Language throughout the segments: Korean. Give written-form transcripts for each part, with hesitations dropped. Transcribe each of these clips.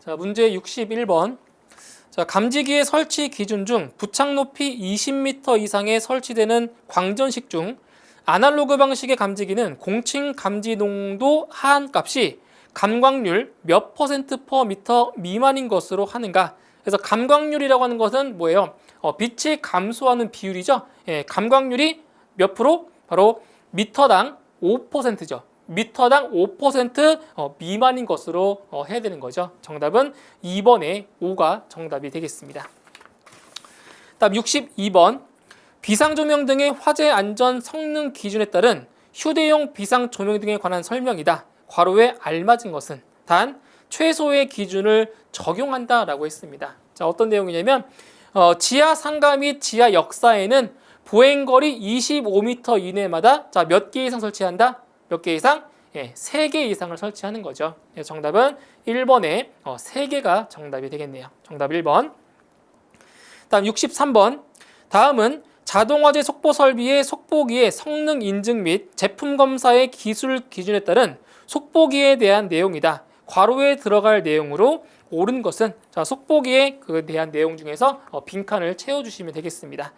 자, 문제 61번. 자, 감지기의 설치 기준 중 부착 높이 20m 이상에 설치되는 광전식 중 아날로그 방식의 감지기는 공칭 감지 농도 하한값이 감광률 몇 %/m 미만인 것으로 하는가? 그래서 감광률이라고 하는 것은 뭐예요? 빛이 감소하는 비율이죠. 예, 감광률이 몇 프로? 바로 미터당 5%죠. 미터당 5% 미만인 것으로 해야 되는 거죠. 정답은 2번에 5가 정답이 되겠습니다. 다음 62번. 비상조명 등의 화재 안전 성능 기준에 따른 휴대용 비상조명 등에 관한 설명이다. 괄호에 알맞은 것은 단 최소의 기준을 적용한다라고 했습니다. 자, 어떤 내용이냐면 지하 상가 및 지하 역사에는 보행거리 25m 이내마다 자, 몇 개 이상 설치한다? 몇 개 이상? 예, 3개 이상을 설치하는 거죠. 예, 정답은 1번에 3개가 정답이 되겠네요. 정답 1번. 다음 63번. 다음은 자동화재 속보 설비의 속보기의 성능 인증 및 제품 검사의 기술 기준에 따른 속보기에 대한 내용이다. 괄호에 들어갈 내용으로 옳은 것은 자, 속보기에 대한 내용 중에서 빈칸을 채워주시면 되겠습니다.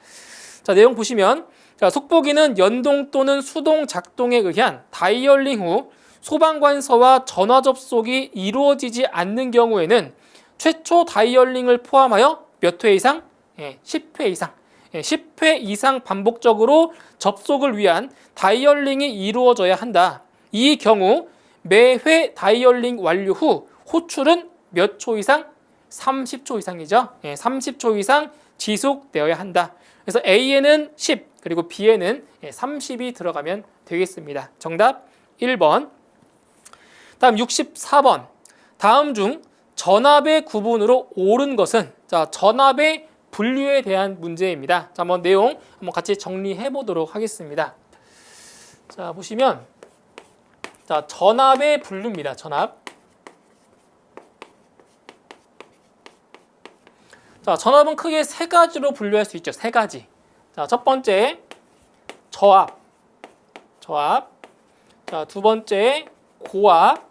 자, 내용 보시면 자, 속보기는 연동 또는 수동 작동에 의한 다이얼링 후 소방관서와 전화 접속이 이루어지지 않는 경우에는 최초 다이얼링을 포함하여 몇 회 이상? 10회 이상. 10회 이상 반복적으로 접속을 위한 다이얼링이 이루어져야 한다. 이 경우 매회 다이얼링 완료 후 호출은 몇 초 이상? 30초 이상이죠. 30초 이상 지속되어야 한다. 그래서 A에는 10 그리고 B에는 30이 들어가면 되겠습니다. 정답 1번. 다음 64번. 다음 중 전압의 구분으로 옳은 것은 자, 전압의 분류에 대한 문제입니다. 자, 한번 내용 한번 같이 정리해 보도록 하겠습니다. 자, 보시면 자, 전압의 분류입니다. 전압. 자, 전압은 크게 3가지로 분류할 수 있죠. 3가지. 자, 첫 번째 저압. 저압. 자, 두 번째 고압.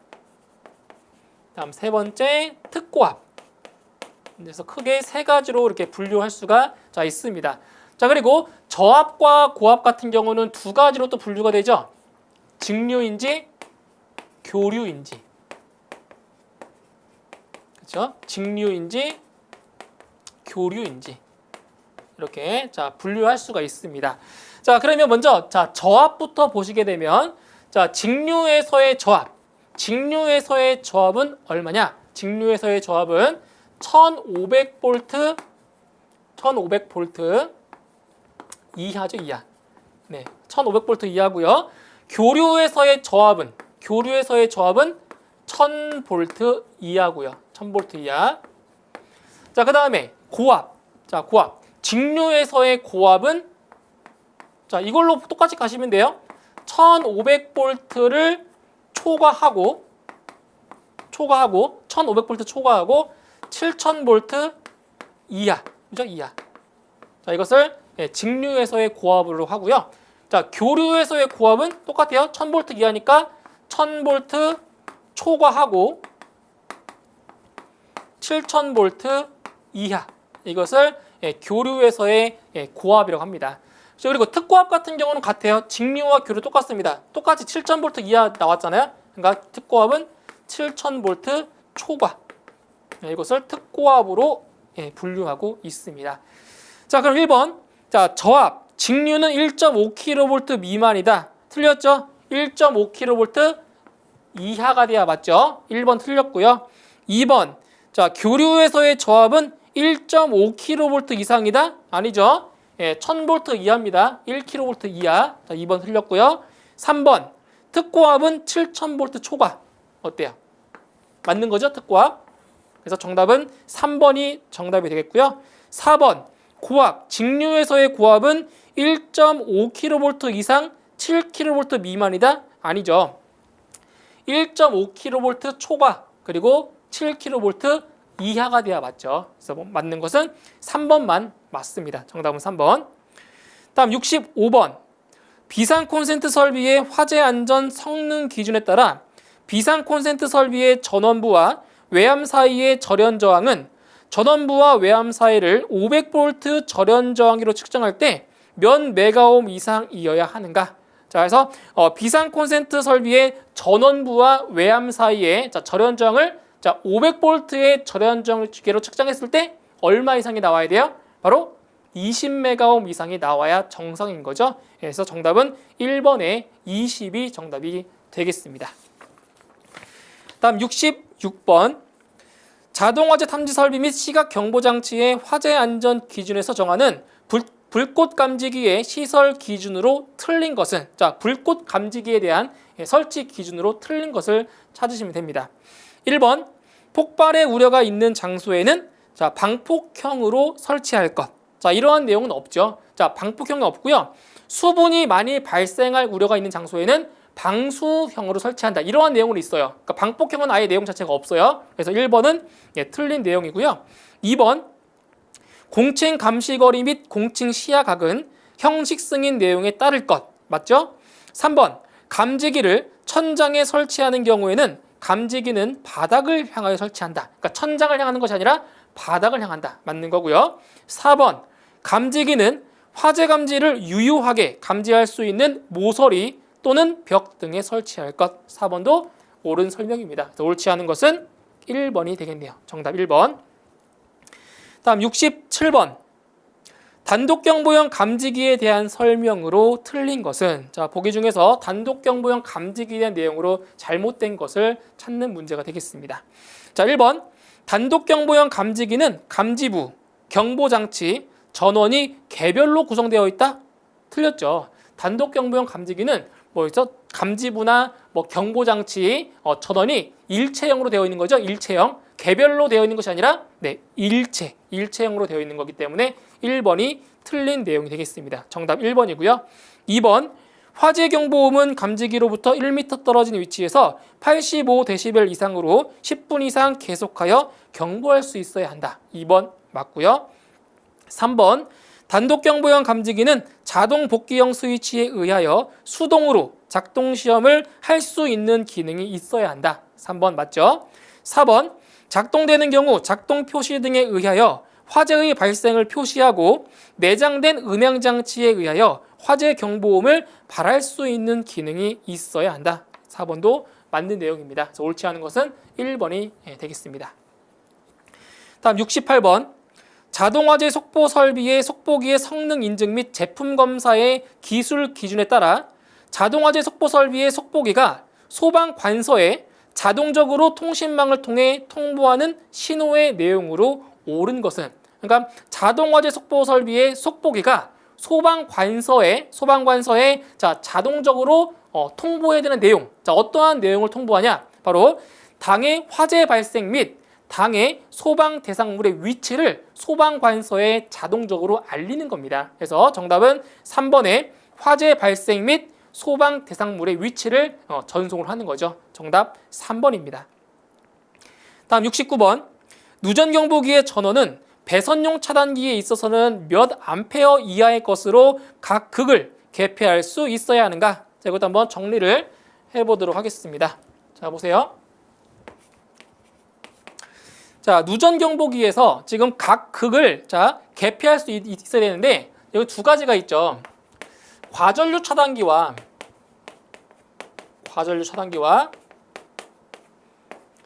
다음 세 번째 특고압. 그래서 크게 3가지로 이렇게 분류할 수가 자, 있습니다. 자, 그리고 저압과 고압 같은 경우는 2가지로 또 분류가 되죠. 직류인지 교류인지. 그렇죠? 직류인지 교류인지. 이렇게 자, 분류할 수가 있습니다. 자, 그러면 먼저 자, 저압부터 보시게 되면 자, 직류에서의 저압. 직류에서의 저압은 얼마냐? 직류에서의 저압은 1500V 1500V 이하죠, 이하. 네, 1500V 이하고요. 교류에서의 저압은 1000V 이하고요. 1000V 이하. 자, 그다음에 고압. 자, 고압. 직류에서의 고압은 자, 이걸로 똑같이 가시면 돼요. 1500V를 초과하고 1500V 초과하고 7000V 이하. 그죠? 이하. 자, 이것을 직류에서의 고압으로 하고요. 자, 교류에서의 고압은 똑같아요. 1000V 이하니까 1000V 초과하고 7000V 이하. 이것을 교류에서의 고압이라고 합니다. 그리고 특고압 같은 경우는 같아요. 직류와 교류 똑같습니다. 똑같이 7000V 이하 나왔잖아요. 그러니까 특고압은 7000V 초과. 이것을 특고압으로 분류하고 있습니다. 자, 그럼 1번. 자, 저압. 직류는 1.5kV 미만이다. 틀렸죠? 1.5kV 이하가 돼야 맞죠? 1번 틀렸고요. 2번. 자, 교류에서의 저압은 1.5kV 이상이다? 아니죠? 1000V 이하입니다. 1kV 이하. 자, 2번 틀렸고요. 3번. 특고압은 7000V 초과. 어때요? 맞는 거죠? 특고압. 그래서 정답은 3번이 정답이 되겠고요. 4번. 고압. 직류에서의 고압은 1.5kV 이상 7kV 미만이다? 아니죠. 1.5kV 초과 그리고 7kV 이하가 돼야 맞죠. 그래서 맞는 것은 3번만 맞습니다. 정답은 3번. 다음 65번. 비상 콘센트 설비의 화재 안전 성능 기준에 따라 비상 콘센트 설비의 전원부와 외암 사이의 절연 저항은 전원부와 외암 사이를 500V 절연 저항기로 측정할 때 몇 메가옴 이상이어야 하는가? 자, 그래서 비상 콘센트 설비의 전원부와 외암 사이의 절연 저항을 500V의 절연 저항기로 측정했을 때 얼마 이상이 나와야 돼요? 바로 20메가옴 이상이 나와야 정상인 거죠. 그래서 정답은 1번에 20이 정답이 되겠습니다. 다음 66번. 자동화재 탐지 설비 및 시각 경보 장치의 화재 안전 기준에서 정하는 불꽃 감지기의 시설 기준으로 틀린 것은, 자, 불꽃 감지기에 대한 설치 기준으로 틀린 것을 찾으시면 됩니다. 1번, 폭발의 우려가 있는 장소에는 방폭형으로 설치할 것. 자, 이러한 내용은 없죠. 자, 방폭형은 없고요. 수분이 많이 발생할 우려가 있는 장소에는 방수형으로 설치한다. 이러한 내용은 있어요. 그러니까 방폭형은 아예 내용 자체가 없어요. 그래서 1번은 틀린 내용이고요. 2번, 공칭 감시거리 및 공칭 시야각은 형식 승인 내용에 따를 것. 맞죠? 3번, 감지기를 천장에 설치하는 경우에는 감지기는 바닥을 향하여 설치한다. 그러니까 천장을 향하는 것이 아니라 바닥을 향한다. 맞는 거고요. 4번, 감지기는 화재 감지를 유효하게 감지할 수 있는 모서리 또는 벽 등에 설치할 것. 4번도 옳은 설명입니다. 그래서 옳지 않은 것은 1번이 되겠네요. 정답 1번. 다음 67번. 단독경보형 감지기에 대한 설명으로 틀린 것은, 자, 보기 중에서 단독경보형 감지기에 대한 내용으로 잘못된 것을 찾는 문제가 되겠습니다. 자, 1번. 단독경보형 감지기는 감지부, 경보장치, 전원이 개별로 구성되어 있다? 틀렸죠. 단독경보형 감지기는 감지부나 경보장치, 전원이 일체형으로 되어 있는 거죠. 일체형. 개별로 되어 있는 것이 아니라 일체형으로 되어 있는 거기 때문에 1번이 틀린 내용이 되겠습니다. 정답 1번이고요. 2번, 화재 경보음은 감지기로부터 1m 떨어진 위치에서 85dB 이상으로 10분 이상 계속하여 경보할 수 있어야 한다. 2번 맞고요. 3번, 단독경보형 감지기는 자동 복귀형 스위치에 의하여 수동으로 작동 시험을 할 수 있는 기능이 있어야 한다. 3번 맞죠? 4번, 작동되는 경우 작동 표시 등에 의하여 화재의 발생을 표시하고 내장된 음향장치에 의하여 화재 경보음을 발할 수 있는 기능이 있어야 한다. 4번도 맞는 내용입니다. 그래서 옳지 않은 것은 1번이 되겠습니다. 다음 68번. 자동화재 속보 설비의 속보기의 성능 인증 및 제품 검사의 기술 기준에 따라 자동화재 속보 설비의 속보기가 소방 관서에 자동적으로 통신망을 통해 통보하는 신호의 내용으로 옳은 것은, 그러니까 자동화재 속보 설비의 속보기가 소방 관서에 자동적으로 통보해야 되는 내용. 자, 어떠한 내용을 통보하냐? 바로 당해 화재 발생 및 당해 소방 대상물의 위치를 소방 관서에 자동적으로 알리는 겁니다. 그래서 정답은 3번에 화재 발생 및 소방 대상물의 위치를 전송을 하는 거죠. 정답 3번입니다. 다음 69번. 누전경보기의 전원은 배선용 차단기에 있어서는 몇 암페어 이하의 것으로 각 극을 개폐할 수 있어야 하는가? 자, 이것도 한번 정리를 해보도록 하겠습니다. 자, 보세요. 자, 누전경보기에서 지금 각 극을 개폐할 수 있어야 되는데 여기 두 가지가 있죠. 과전류 차단기와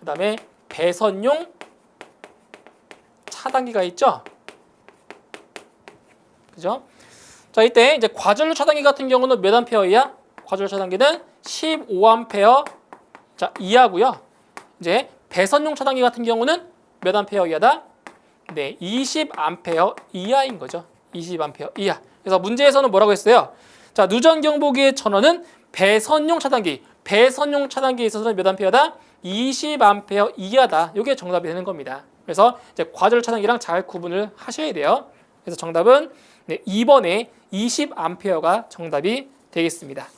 그다음에 배선용 차단기가 있죠. 그죠? 자, 이때 이제 과전류 차단기 같은 경우는 몇 암페어 이하? 과전류 차단기는 15암페어 이하고요. 이제 배선용 차단기 같은 경우는 몇 암페어 이하다? 네, 20암페어 이하인 거죠. 20암페어 이하. 그래서 문제에서는 뭐라고 했어요? 자, 누전경보기의 전원은 배선용 차단기에 있어서는 몇 암페어다? 20암페어 이하다. 이게 정답이 되는 겁니다. 그래서 이제 과전류 차단기랑 잘 구분을 하셔야 돼요. 그래서 정답은 2번에 20암페어가 정답이 되겠습니다.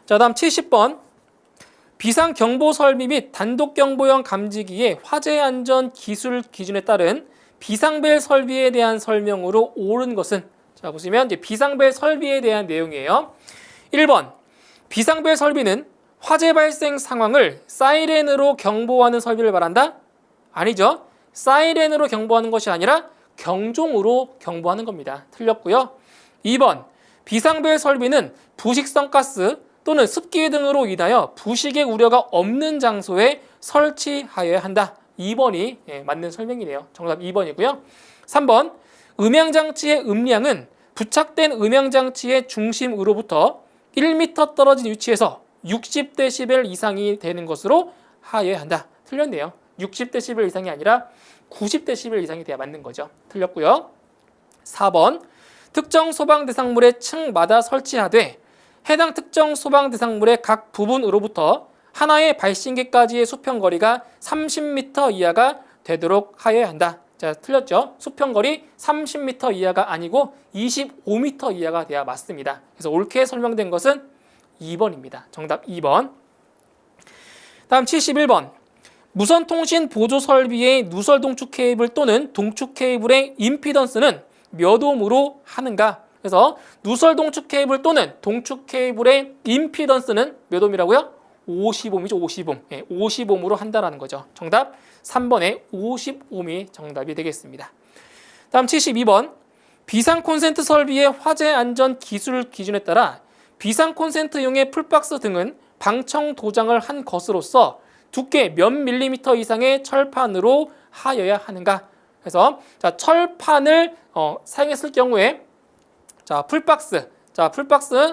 자, 다음 70번. 비상경보 설비 및 단독경보형 감지기의 화재 안전 기술 기준에 따른 비상벨 설비에 대한 설명으로 옳은 것은, 자, 보시면 이제 비상벨 설비에 대한 내용이에요. 1번, 비상벨 설비는 화재 발생 상황을 사이렌으로 경보하는 설비를 말한다? 아니죠. 사이렌으로 경보하는 것이 아니라 경종으로 경보하는 겁니다. 틀렸고요. 2번, 비상벨 설비는 부식성 가스 또는 습기 등으로 인하여 부식의 우려가 없는 장소에 설치하여야 한다. 2번이 맞는 설명이네요. 정답 2번이고요. 3번, 음향장치의 음량은 부착된 음향장치의 중심으로부터 1m 떨어진 위치에서 60dB 이상이 되는 것으로 하여야 한다. 틀렸네요. 60dB 이상이 아니라 90dB 이상이 돼야 맞는 거죠. 틀렸고요. 4번, 특정 소방 대상물의 층마다 설치하되 해당 특정 소방 대상물의 각 부분으로부터 하나의 발신기까지의 수평거리가 30m 이하가 되도록 하여야 한다. 자, 틀렸죠? 수평거리 30m 이하가 아니고 25m 이하가 돼야 맞습니다. 그래서 옳게 설명된 것은 2번입니다. 정답 2번. 다음 71번. 무선통신 보조 설비의 누설 동축 케이블 또는 동축 케이블의 임피던스는 몇 옴으로 하는가? 그래서 누설 동축 케이블 또는 동축 케이블의 임피던스는 몇 옴이라고요? 50옴이죠. 50옴. 50옴으로 한다라는 거죠. 정답 3번의 50옴이 정답이 되겠습니다. 다음 72번. 비상 콘센트 설비의 화재 안전 기술 기준에 따라 비상 콘센트용의 풀박스 등은 방청 도장을 한 것으로서 두께 몇 밀리미터 이상의 철판으로 하여야 하는가? 그래서 자, 철판을 사용했을 경우에 풀박스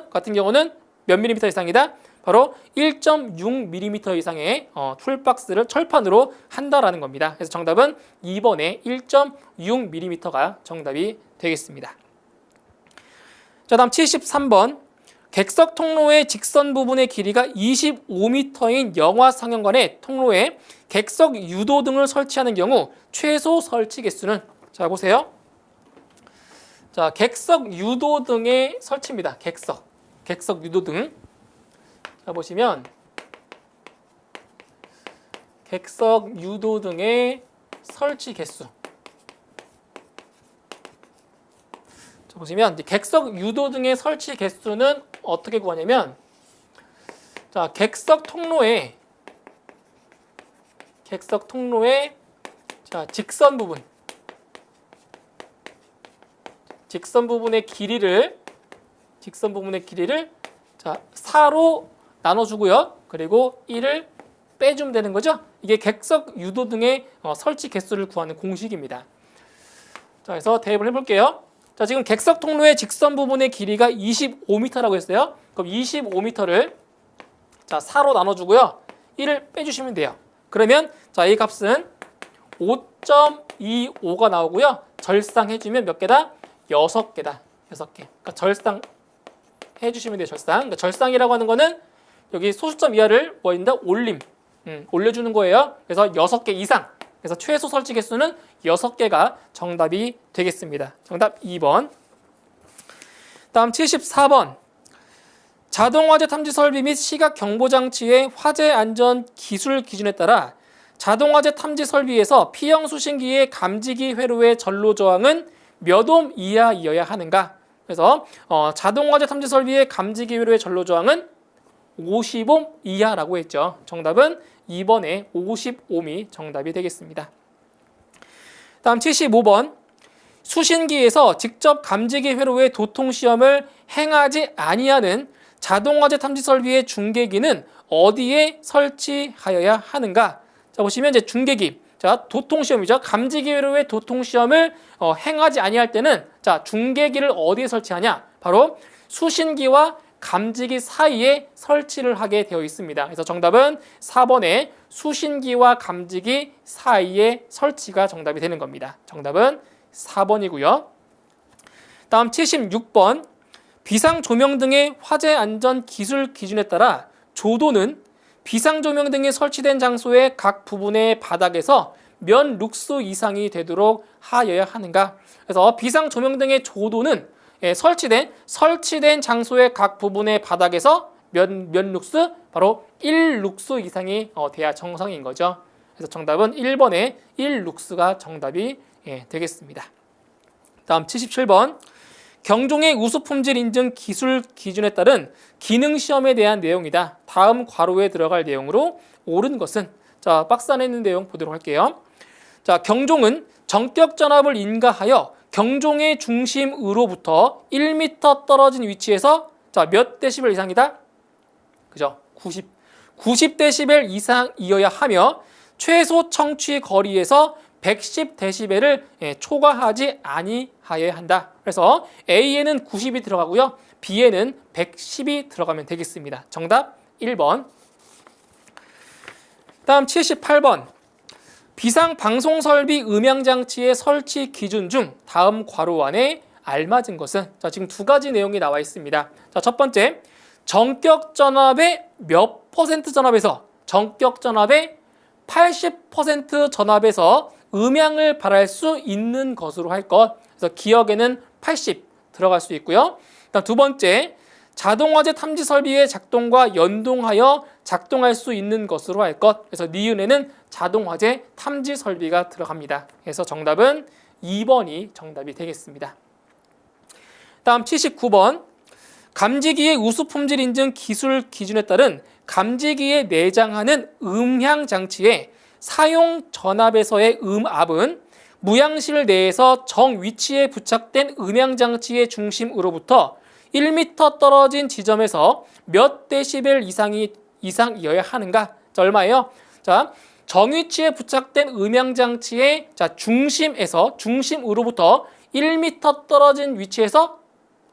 같은 경우는 몇 밀리미터 이상이다? 바로 1.6mm 이상의 풀박스를 철판으로 한다라는 겁니다. 그래서 정답은 2번의 1.6mm가 정답이 되겠습니다. 자, 다음 73번. 객석 통로의 직선 부분의 길이가 25m인 영화 상영관의 통로에 객석 유도 등을 설치하는 경우 최소 설치 개수는? 자, 보세요. 자, 객석 유도 등의 설치입니다. 객석 유도 등. 자, 보시면 객석 유도 등의 설치 개수. 자, 보시면 객석 유도 등의 설치 개수는 어떻게 구하냐면, 자, 객석 통로에 자, 직선 부분의 길이를 자, 4로 나눠주고요. 그리고 1을 빼주면 되는 거죠. 이게 객석 유도 등의 설치 개수를 구하는 공식입니다. 자, 그래서 대입을 해볼게요. 자, 지금 객석 통로의 직선 부분의 길이가 25m라고 했어요. 그럼 25m를 자, 4로 나눠주고요. 1을 빼주시면 돼요. 그러면 자, 이 값은 5.25가 나오고요. 절상해주면 몇 개다? 6개다. 6개. 그러니까 절상 해주시면 돼요. 그러니까 절상이라고 하는 거는 여기 소수점 이하를 뭐인다? 올려주는 거예요. 그래서 6개 이상. 그래서 최소 설치 개수는 6개가 정답이 되겠습니다. 정답 2번. 다음 74번. 자동화재 탐지 설비 및 시각 경보 장치의 화재 안전 기술 기준에 따라 자동화재 탐지 설비에서 P형 수신기의 감지기 회로의 전로 저항은 몇 옴 이하이어야 하는가? 그래서 자동화재 탐지 설비의 감지기 회로의 전로 저항은 50옴 이하라고 했죠. 정답은 2번에 50옴이 정답이 되겠습니다. 다음 75번. 수신기에서 직접 감지기 회로의 도통 시험을 행하지 아니하는 자동화재 탐지 설비의 중계기는 어디에 설치하여야 하는가? 자, 보시면 이제 중계기, 자, 도통 시험이죠. 감지기 회로의 도통 시험을 행하지 아니할 때는 자, 중계기를 어디에 설치하냐? 바로 수신기와 감지기 사이에 설치를 하게 되어 있습니다. 그래서 정답은 4번에 수신기와 감지기 사이에 설치가 정답이 되는 겁니다. 정답은 4번이고요. 다음 76번. 비상조명 등의 화재 안전 기술 기준에 따라 조도는 비상조명 등이 설치된 장소의 각 부분의 바닥에서 몇 룩스 이상이 되도록 하여야 하는가? 그래서 비상조명 등의 조도는 설치된 장소의 각 부분의 바닥에서 몇 룩스? 바로 1룩스 이상이 돼야 정상인 거죠. 그래서 정답은 1번에 1룩스가 정답이 되겠습니다. 다음 77번. 경종의 우수 품질 인증 기술 기준에 따른 기능 시험에 대한 내용이다. 다음 괄호에 들어갈 내용으로 옳은 것은, 자, 박스 안에 있는 내용 보도록 할게요. 자, 경종은 정격 전압을 인가하여 경종의 중심으로부터 1m 떨어진 위치에서, 자, 몇 데시벨 이상이다? 그죠? 90데시벨 이상이어야 하며 최소 청취 거리에서 110데시벨을 초과하지 아니하여야 한다. 그래서 A에는 90이 들어가고요. B에는 110이 들어가면 되겠습니다. 정답 1번. 다음 78번. 비상 방송 설비 음향 장치의 설치 기준 중 다음 괄호 안에 알맞은 것은, 자, 지금 두 가지 내용이 나와 있습니다. 자, 첫 번째, 정격 전압의 몇 퍼센트 전압에서, 정격 전압의 80% 전압에서 음향을 발할 수 있는 것으로 할 것. 그래서 기억에는 80 들어갈 수 있고요. 다음 두 번째, 자동화재 탐지 설비의 작동과 연동하여 작동할 수 있는 것으로 할 것. 그래서 니은에는 자동화재 탐지 설비가 들어갑니다. 그래서 정답은 2번이 정답이 되겠습니다. 다음 79번. 감지기의 우수 품질 인증 기술 기준에 따른 감지기에 내장하는 음향 장치의 사용 전압에서의 음압은 무향실 내에서 정 위치에 부착된 음향 장치의 중심으로부터 1m 떨어진 지점에서 몇 데시벨 이상이어야 하는가? 자, 얼마예요? 자, 정위치에 부착된 음향 장치의, 자, 중심으로부터 1m 떨어진 위치에서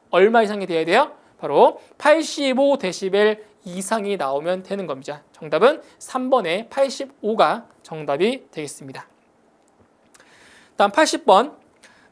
얼마 이상이 돼야 돼요? 바로 85데시벨 이상이 나오면 되는 겁니다. 정답은 3번의 85가 정답이 되겠습니다. 다음 80번.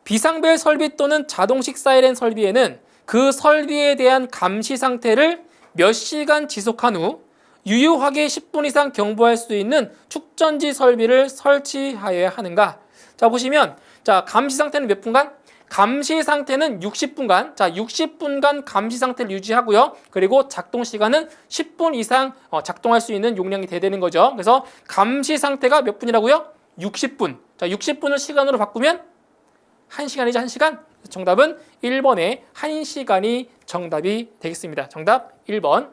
비상벨 설비 또는 자동식 사이렌 설비에는 그 설비에 대한 감시 상태를 몇 시간 지속한 후 유효하게 10분 이상 경보할 수 있는 축전지 설비를 설치하여야 하는가? 자, 보시면, 자, 감시 상태는 몇 분간? 감시 상태는 60분간, 자, 60분간 감시 상태를 유지하고요. 그리고 작동 시간은 10분 이상 작동할 수 있는 용량이 돼야 되는 거죠. 그래서 감시 상태가 몇 분이라고요? 60분. 자, 60분을 시간으로 바꾸면 1시간이죠, 1시간. 정답은 1번의 1시간이 정답이 되겠습니다. 정답 1번.